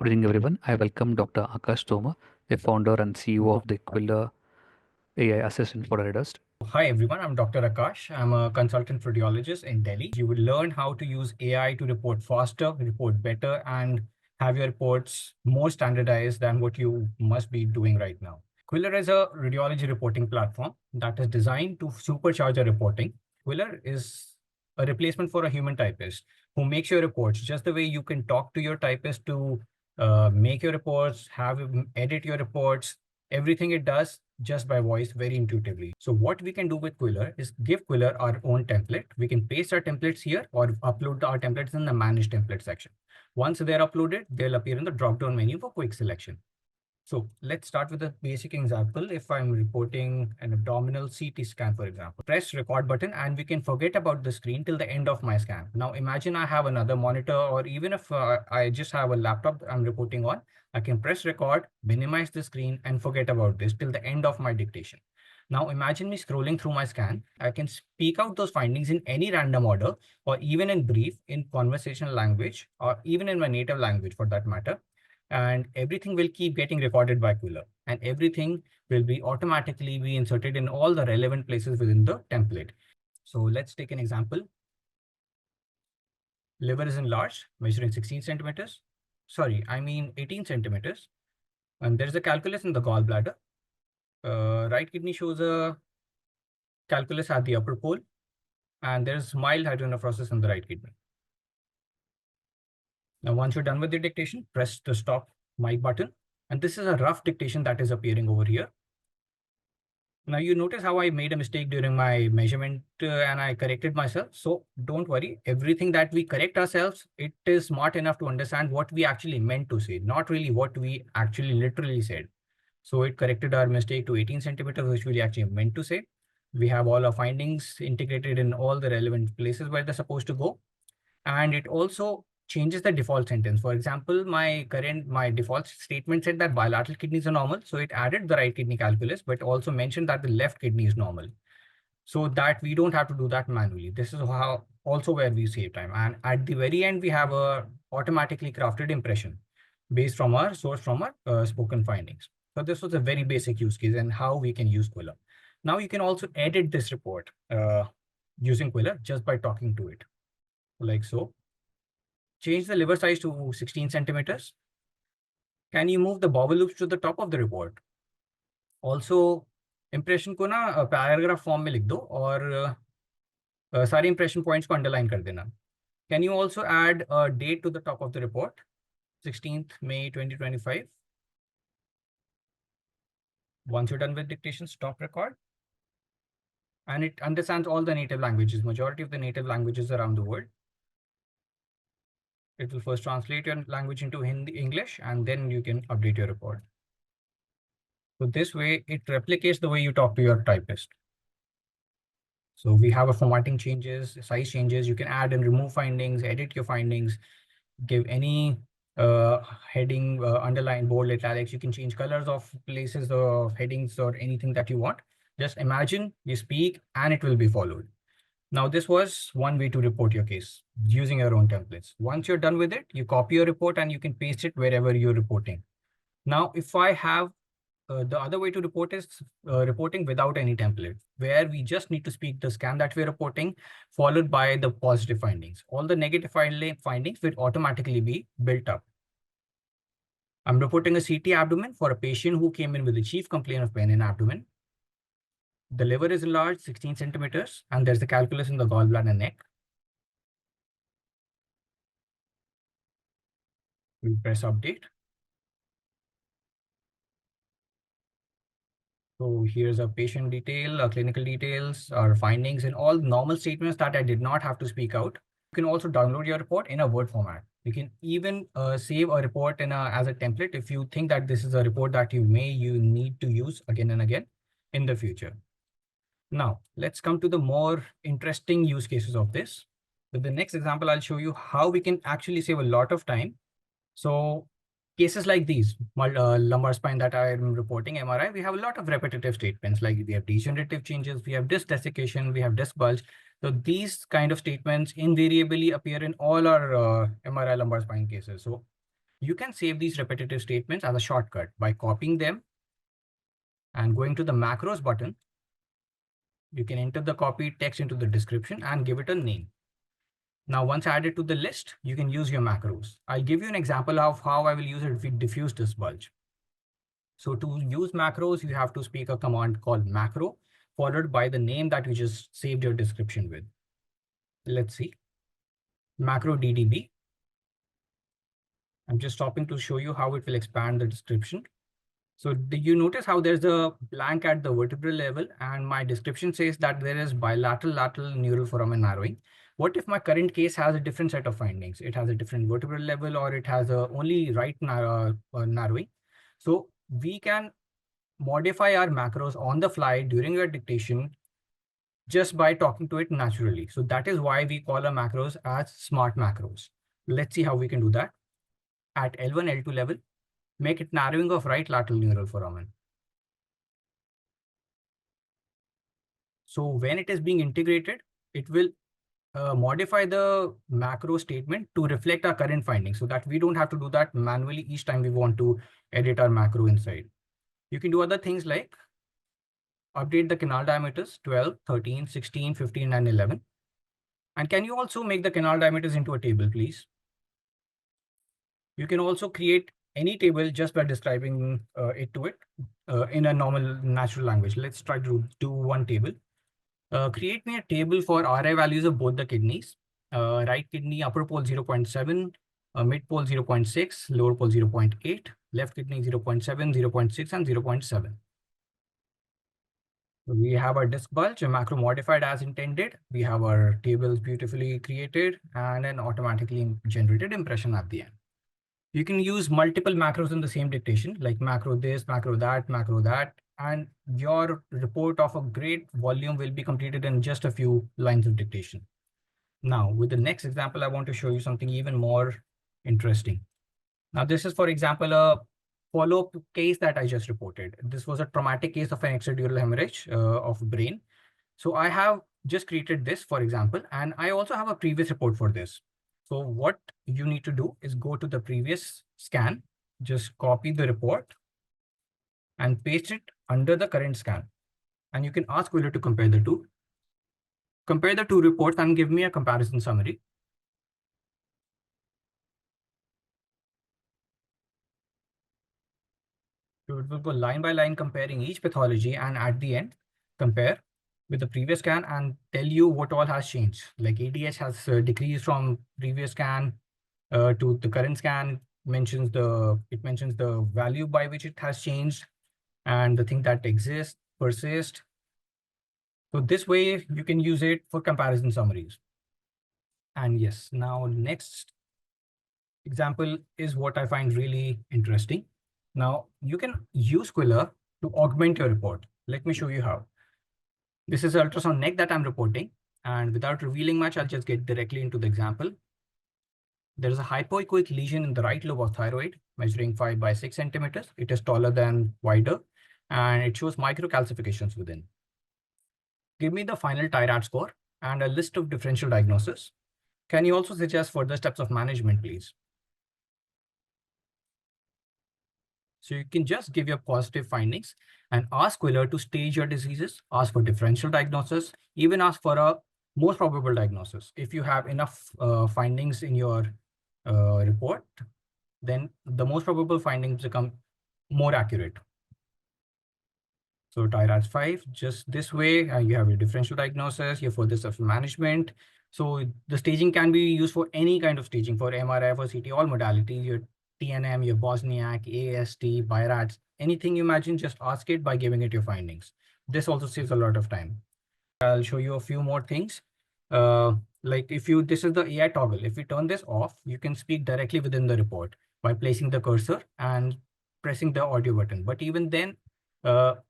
Good evening, everyone. I welcome Dr. Akash Toma, the founder and CEO of the Quiller AI Assistant for Reddest. Hi everyone, I'm Dr. Akash. I'm a consultant radiologist in Delhi. You will learn how to use AI to report faster, report better, and have your reports more standardized than what you must be doing right now. Quiller is a radiology reporting platform that is designed to supercharge your reporting. Quiller is a replacement for a human typist who makes your reports just the way you can talk to your typist to make your reports, have him edit your reports. Everything it does just by voice very intuitively. So what we can do with Quiller is give Quiller our own template. We can paste our templates here or upload our templates in the manage template section. Once they're uploaded, they'll appear in the drop-down menu for quick selection. So let's start with a basic example. If I'm reporting an abdominal CT scan, for example, press record button and we can forget about the screen till the end of my scan. Now imagine I have another monitor, or even if I just have a laptop I'm reporting on, I can press record, minimize the screen and forget about this till the end of my dictation. Now imagine me scrolling through my scan. I can speak out those findings in any random order or even in brief in conversational language or even in my native language for that matter. And everything will keep getting recorded by Quiller, and everything will be automatically be inserted in all the relevant places within the template. So let's take an example. Liver is enlarged, measuring 16 centimeters. Sorry, I mean 18 centimeters. And there's a calculus in the gallbladder. Right kidney shows a calculus at the upper pole, and there's mild hydronephrosis in the right kidney. Now, once you're done with the dictation, press the stop mic button. And this is a rough dictation that is appearing over here. Now you notice how I made a mistake during my measurement and I corrected myself. So don't worry, everything that we correct ourselves, it is smart enough to understand what we actually meant to say, not really what we actually literally said. So it corrected our mistake to 18 centimeters, which we actually meant to say. We have all our findings integrated in all the relevant places where they're supposed to go. And it also changes the default sentence. For example, my default statement said that bilateral kidneys are normal. So it added the right kidney calculus, but also mentioned that the left kidney is normal, so that we don't have to do that manually. This is how also where we save time. And at the very end, we have a automatically crafted impression based from our source from our spoken findings. So this was a very basic use case and how we can use Quiller. Now you can also edit this report using Quiller just by talking to it, like so. Change the liver size to 16 centimeters. Can you move the bobble loops to the top of the report? Also, impression को ना paragraph form में लिख दो और सारे impression points को underline कर देना. Can you also add a date to the top of the report? 16th May 2025. Once you're done with dictation, stop record. And it understands all the native languages, majority of the native languages around the world. It will first translate your language into Hindi, English, and then you can update your report. So this way, it replicates the way you talk to your typist. So we have a formatting changes, size changes. You can add and remove findings, edit your findings, give any heading, underline, bold, italics. You can change colors of places of headings or anything that you want. Just imagine you speak and it will be followed. Now, this was one way to report your case using your own templates. Once you're done with it, you copy your report and you can paste it wherever you're reporting. Now, if I have the other way to report is reporting without any template, where we just need to speak the scan that we're reporting, followed by the positive findings. All the negative findings will automatically be built up. I'm reporting a CT abdomen for a patient who came in with a chief complaint of pain in abdomen. The liver is enlarged 16 centimeters, and there's the calculus in the gallbladder neck. We press update. So here's a patient detail, clinical details, our findings, and all normal statements that I did not have to speak out. You can also download your report in a Word format. You can even save a report as a template if you think that this is a report that you need to use again and again in the future. Now, let's come to the more interesting use cases of this. With the next example, I'll show you how we can actually save a lot of time. So cases like these, lumbar spine that I'm reporting, MRI, we have a lot of repetitive statements, like we have degenerative changes, we have disc desiccation, we have disc bulge. So these kind of statements invariably appear in all our MRI lumbar spine cases. So You can save these repetitive statements as a shortcut by copying them and going to the macros button. You can enter the copy text into the description and give it a name. Now, once added to the list, you can use your macros. I'll give you an example of how I will use it if we diffuse this bulge. So to use macros, you have to speak a command called macro, followed by the name that you just saved your description with. Let's see. Macro DDB. I'm just stopping to show you how it will expand the description. So do you notice how there's a blank at the vertebral level and my description says that there is bilateral lateral neural foramen narrowing? What if my current case has a different set of findings? It has a different vertebral level or it has a only right narrowing. So we can modify our macros on the fly during your dictation just by talking to it naturally. So that is why we call our macros as smart macros. Let's see how we can do that. At L1, L2 level, make it narrowing of right lateral neural foramen. So when it is being integrated, it will modify the macro statement to reflect our current findings so that we don't have to do that manually each time we want to edit our macro inside. You can do other things like update the canal diameters 12, 13, 16, 15, and 11. And can you also make the canal diameters into a table, please? You can also create any table just by describing it to it in a normal natural language. Let's try to do one table. Create me a table for RI values of both the kidneys. Right kidney, upper pole 0.7, mid pole 0.6, lower pole 0.8, left kidney 0.7, 0.6, and 0.7. We have our disk bulge, a macro modified as intended. We have our tables beautifully created and an automatically generated impression at the end. You can use multiple macros in the same dictation, like macro this, macro that, and your report of a great volume will be completed in just a few lines of dictation. Now, with the next example, I want to show you something even more interesting. Now, this is, for example, a follow-up case that I just reported. This was a traumatic case of an extradural hemorrhage of brain. So I have just created this, for example, and I also have a previous report for this. So what you need to do is go to the previous scan, just copy the report and paste it under the current scan. And you can ask Quiller to compare the two. Compare the two reports and give me a comparison summary. So it will go line by line comparing each pathology and at the end, compare with the previous scan and tell you what all has changed. Like ADH has decreased from previous scan to the current scan, it mentions the value by which it has changed and the thing that exists, persist. So this way you can use it for comparison summaries. And yes, now next example is what I find really interesting. Now you can use Quiller to augment your report. Let me show you how. This is an ultrasound neck that I'm reporting, and without revealing much, I'll just get directly into the example. There is a hypoechoic lesion in the right lobe of thyroid, measuring 5 by 6 centimeters. It is taller than wider, and it shows microcalcifications within. Give me the final TIRAD score and a list of differential diagnosis. Can you also suggest further steps of management, please? So you can just give your positive findings and ask Quiller to stage your diseases, ask for differential diagnosis, even ask for a most probable diagnosis. If you have enough findings in your report, then the most probable findings become more accurate. So TIRADS 5, just this way, you have your differential diagnosis, your further steps of management. So the staging can be used for any kind of staging, for MRI, for CT, all modalities, your TNM, your Bosniak, AST, BIRADS, anything you imagine, just ask it by giving it your findings. This also saves a lot of time. I'll show you a few more things. Like this is the AI toggle. If you turn this off, you can speak directly within the report by placing the cursor and pressing the audio button. But even then,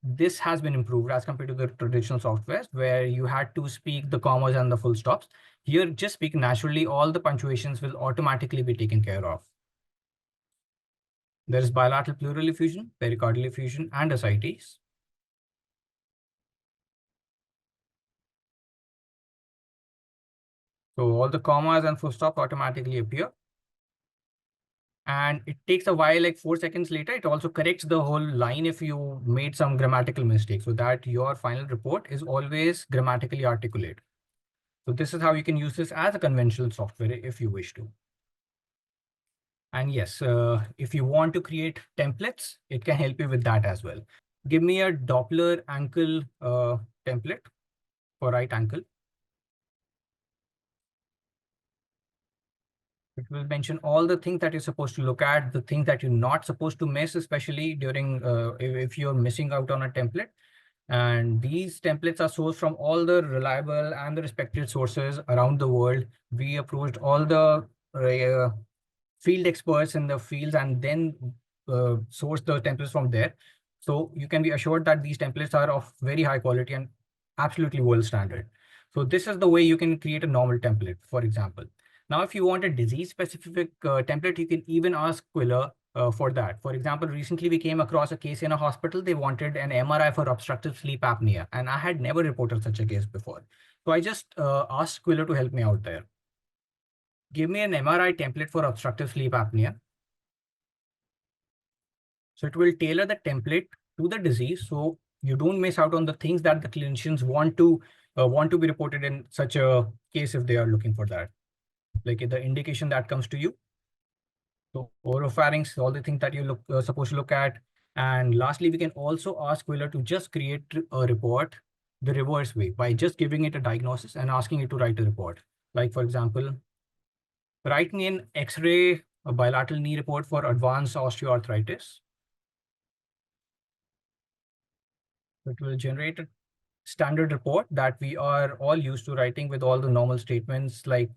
this has been improved as compared to the traditional softwares where you had to speak the commas and the full stops. Here, just speak naturally. All the punctuations will automatically be taken care of. There is bilateral pleural effusion, pericardial effusion, and ascites. So all the commas and full stop automatically appear. And it takes a while, like 4 seconds later, it also corrects the whole line if you made some grammatical mistake, so that your final report is always grammatically articulate. So this is how you can use this as a conventional software if you wish to. And yes, if you want to create templates, it can help you with that as well. Give me a Doppler ankle template for right ankle. It will mention all the things that you're supposed to look at, the things that you're not supposed to miss, especially during if you're missing out on a template. And these templates are sourced from all the reliable and the respected sources around the world. We approached all the field experts in the fields and then source the templates from there. So you can be assured that these templates are of very high quality and absolutely world standard. So this is the way you can create a normal template, for example. Now, if you want a disease-specific template, you can even ask Quiller for that. For example, recently we came across a case in a hospital. They wanted an MRI for obstructive sleep apnea, and I had never reported such a case before. So I just asked Quiller to help me out there. Give me an MRI template for obstructive sleep apnea. So it will tailor the template to the disease, so you don't miss out on the things that the clinicians want to be reported in such a case if they are looking for that, like the indication that comes to you. So oropharynx, all the things that you supposed to look at. And lastly, we can also ask Quiller to just create a report the reverse way by just giving it a diagnosis and asking it to write a report. Like, for example, write me an X-ray, a bilateral knee report for advanced osteoarthritis. It will generate a standard report that we are all used to writing with all the normal statements like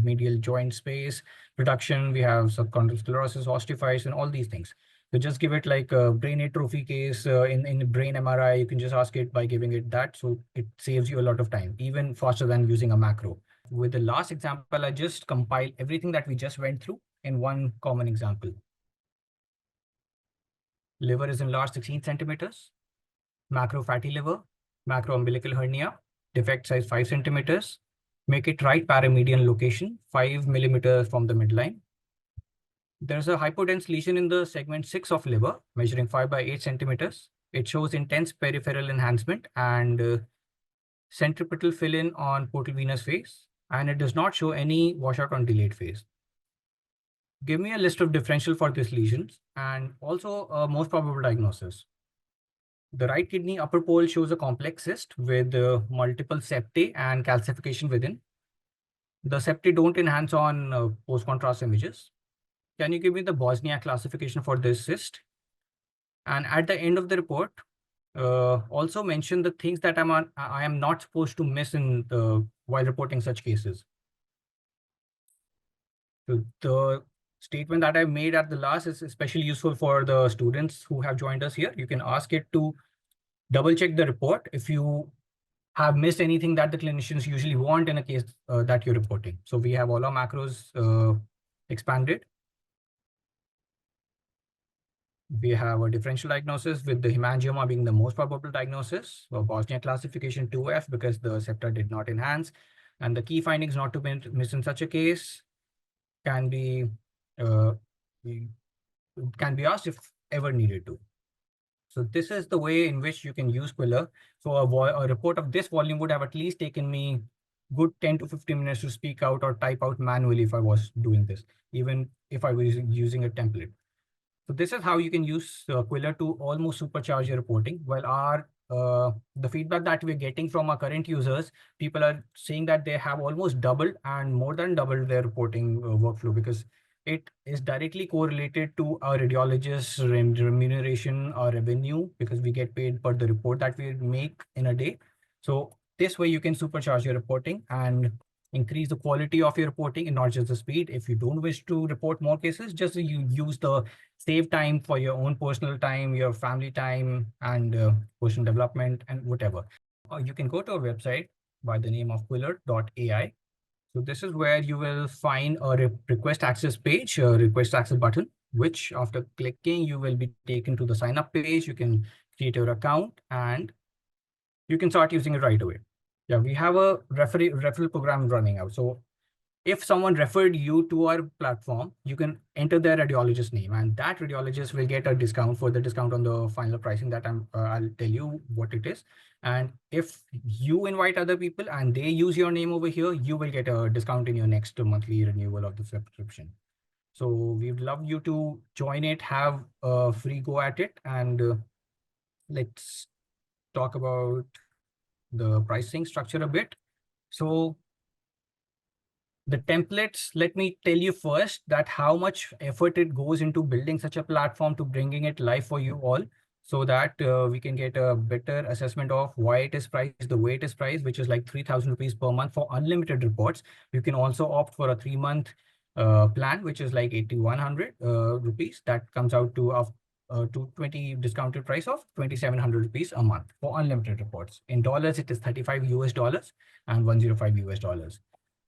medial joint space reduction. We have subchondral sclerosis, osteophytes, and all these things. So just give it like a brain atrophy case in brain MRI. You can just ask it by giving it that. So it saves you a lot of time, even faster than using a macro. With the last example, I just compiled everything that we just went through in one common example. Liver is enlarged 16 centimeters. Macro fatty liver, macro umbilical hernia, defect size 5 centimeters, make it right paramedian location, 5 millimeters from the midline. There's a hypodense lesion in the segment 6 of liver, measuring 5 by 8 centimeters. It shows intense peripheral enhancement and centripetal fill-in on portal venous phase, and it does not show any washout on delayed phase. Give me a list of differential for these lesions and also a most probable diagnosis. The right kidney upper pole shows a complex cyst with multiple septae and calcification within. The septae don't enhance on post-contrast images. Can you give me the Bosniak classification for this cyst? And at the end of the report, also mention the things that I am not supposed to miss in while reporting such cases. So the statement that I made at the last is especially useful for the students who have joined us here. You can ask it to double check the report if you have missed anything that the clinicians usually want in a case that you're reporting. So we have all our macros expanded. We have a differential diagnosis with the hemangioma being the most probable diagnosis, or Bosniak classification 2F because the septa did not enhance. And the key findings not to miss in such a case can be asked if ever needed to. So this is the way in which you can use Quiller. So a report of this volume would have at least taken me good 10 to 15 minutes to speak out or type out manually if I was doing this, even if I was using a template. So this is how you can use Quiller to almost supercharge your reporting. Well, the feedback that we're getting from our current users, people are saying that they have almost doubled and more than doubled their reporting workflow because it is directly correlated to our radiologist's remuneration or revenue because we get paid per the report that we make in a day. So this way you can supercharge your reporting and increase the quality of your reporting and not just the speed. If you don't wish to report more cases, just you use the save time for your own personal time, your family time, and personal development and whatever. You can go to our website by the name of quiller.ai. So this is where you will find a request access page, a request access button, which after clicking, you will be taken to the sign up page. You can create your account and you can start using it right away. Yeah, we have a referral program running out. So if someone referred you to our platform, you can enter their radiologist name, and that radiologist will get a discount, for the discount on the final pricing that I'll tell you what it is. And if you invite other people and they use your name over here, you will get a discount in your next monthly renewal of the subscription. So we'd love you to join it, have a free go at it, and let's talk about the pricing structure a bit. So the templates, let me tell you first that how much effort it goes into building such a platform to bringing it live for you all, so that we can get a better assessment of why it is priced the way it is priced, which is like 3,000 rupees per month for unlimited reports. You can also opt for a 3-month plan, which is like 8,100 rupees. That comes out to 220 discounted price of 2,700 rupees a month for unlimited reports. In dollars, it is 35 US dollars and 105 US dollars.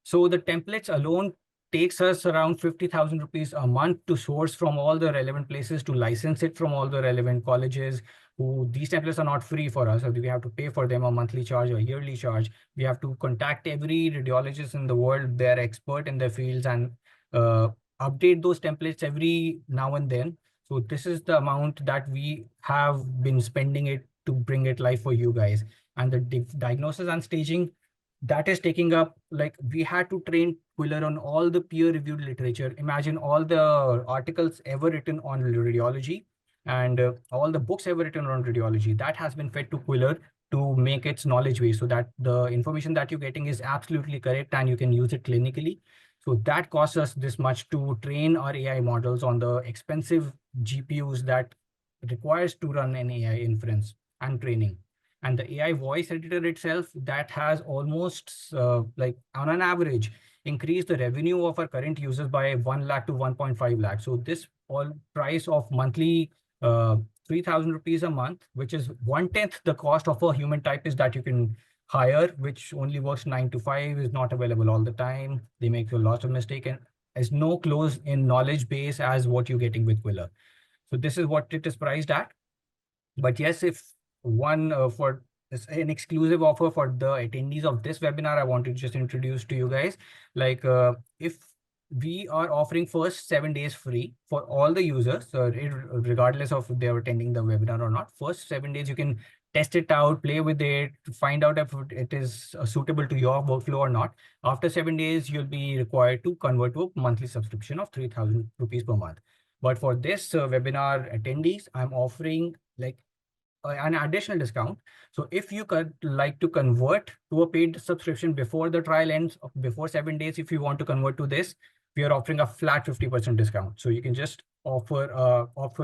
So the templates alone takes us around 50,000 rupees a month to source from all the relevant places, to license it from all the relevant colleges. Who these templates are not free for us, so we have to pay for them a monthly charge or yearly charge. We have to contact every radiologist in the world, they're expert in their fields, and uh, update those templates every now and then. So this is the amount that we have been spending it to bring it live for you guys. And the diagnosis and staging, that is taking up, like, we had to train Quiller on all the peer-reviewed literature. Imagine all the articles ever written on radiology, and all the books ever written on radiology, that has been fed to Quiller to make its knowledge base, so that the information that you're getting is absolutely correct and you can use it clinically. So that costs us this much to train our AI models on the expensive GPUs that requires to run an AI inference and training. And the AI voice editor itself, that has almost like on an average increased the revenue of our current users by 1 lakh to 1.5 lakh. So this all price of monthly 3,000 rupees a month, which is 1/10 the cost of a human typist that you can hire, which only works 9 to 5, is not available all the time. They make a lot of mistake and has no close in knowledge base as what you're getting with Quiller. So this is what it is priced at. But yes, if one for an exclusive offer for the attendees of this webinar, I want to just introduce to you guys, like if we are offering first 7 days free for all the users, regardless of if they're attending the webinar or not. First 7 days you can test it out, play with it, find out if it is suitable to your workflow or not. After 7 days, you'll be required to convert to a monthly subscription of 3,000 rupees per month. But for this webinar attendees, I'm offering like an additional discount. So if you could like to convert to a paid subscription before the trial ends, before 7 days, if you want to convert to this, we are offering a flat 50% discount. So you can just offer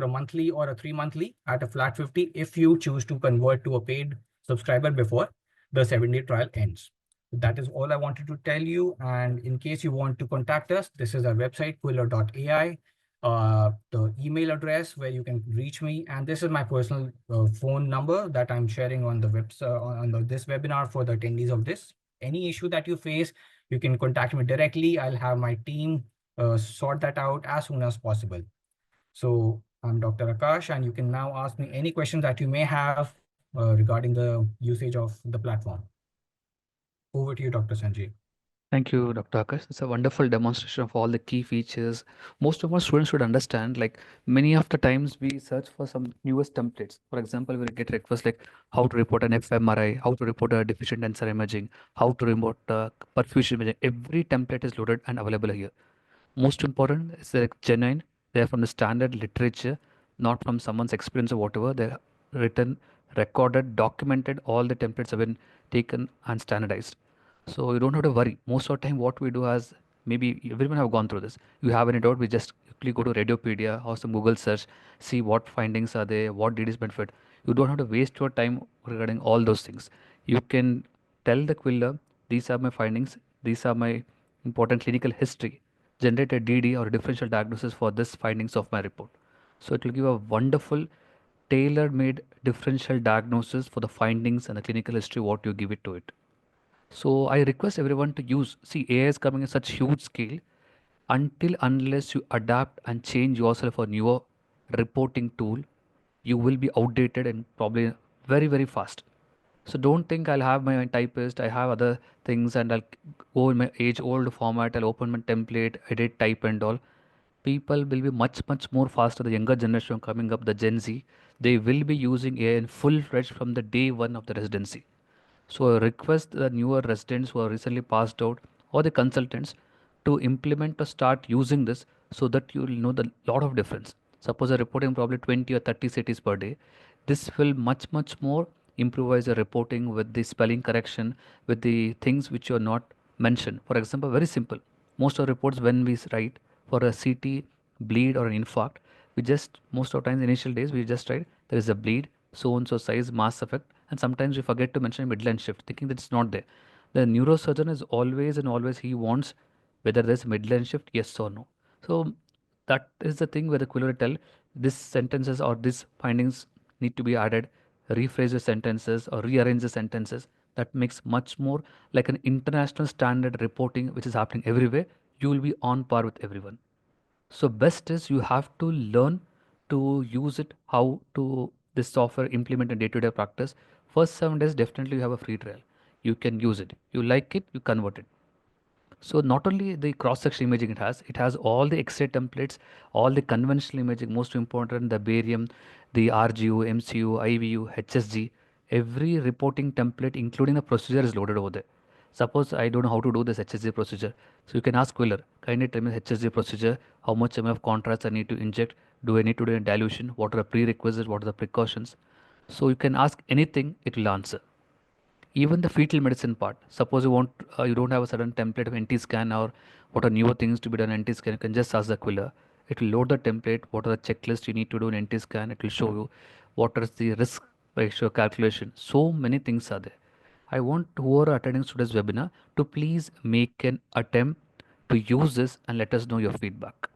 a monthly or a 3-monthly at a flat 50 if you choose to convert to a paid subscriber before the 7-day trial ends. That is all I wanted to tell you. And in case you want to contact us, this is our website, quiller.ai, the email address where you can reach me, and this is my personal phone number that I'm sharing on the website on this webinar for the attendees of this. Any issue that you face, you can contact me directly. I'll have my team sort that out as soon as possible. So I'm Dr. Akash, and you can now ask me any questions that you may have regarding the usage of the platform. Over to you, Dr. Sanjay. Thank you, Dr. Akash. It's a wonderful demonstration of all the key features. Most of our students should understand, like many of the times we search for some newest templates. For example, we get requests like how to report an fMRI, how to report a deficient tensor imaging, how to report perfusion imaging. Every template is loaded and available here. Most important is they're genuine. They're from the standard literature, not from someone's experience or whatever. They're written, recorded, documented. All the templates have been taken and standardized. So you don't have to worry. Most of the time, what we do is, maybe everyone have gone through this. You have any doubt, we just quickly go to Radiopedia or some Google search, see what findings are there, what did is benefit. You don't have to waste your time regarding all those things. You can tell the Quiller, these are my findings, these are my important clinical history, generate a DD or a differential diagnosis for this findings of my report. So it will give a wonderful tailor-made differential diagnosis for the findings and the clinical history what you give it to it. So I request everyone to use, see, AI is coming in such huge scale. Until unless you adapt and change yourself for newer reporting tool, you will be outdated and probably very, very fast. So don't think I'll have my typist, I have other things, and I'll go in my age old format, I'll open my template, edit, type and all. People will be much, much more faster. The younger generation coming up, the Gen Z, they will be using AI in full fledged from the day one of the residency. So I request the newer residents who are recently passed out or the consultants to implement or start using this so that you will know the lot of difference. Suppose you're reporting probably 20 or 30 cities per day. This will much, much more improvise your reporting with the spelling correction, with the things which you are not mentioned. For example, very simple. Most of the reports when we write for a CT bleed or an infarct, we just most of the times initial days we just write there is a bleed, so and so size, mass effect, and sometimes we forget to mention midline shift, thinking that it's not there. The neurosurgeon is always and always he wants whether there's midline shift, yes or no. So that is the thing where the Quiller tell these sentences or these findings need to be added, rephrase the sentences or rearrange the sentences. That makes much more like an international standard reporting which is happening everywhere. You will be on par with everyone. So best is you have to learn to use it, how to this software implement in day-to-day practice. First 7 days definitely you have a free trial. You can use it. You like it, you convert it. So not only the cross-section imaging it has all the X-ray templates, all the conventional imaging, most important, the barium, the RGU, MCU, IVU, HSG, every reporting template, including the procedure is loaded over there. Suppose I don't know how to do this HSG procedure. So you can ask Quiller, kindly tell me HSG procedure, how much amount of contrast I need to inject, do I need to do a dilution, what are the prerequisites, what are the precautions. So you can ask anything, it will answer. Even the fetal medicine part, suppose you don't have a certain template of NT scan or what are newer things to be done in NT scan, you can just ask the Quiller. It will load the template, what are the checklists you need to do in NT scan, it will show you what is the risk ratio calculation. So many things are there. I want whoever are attending today's webinar to please make an attempt to use this and let us know your feedback.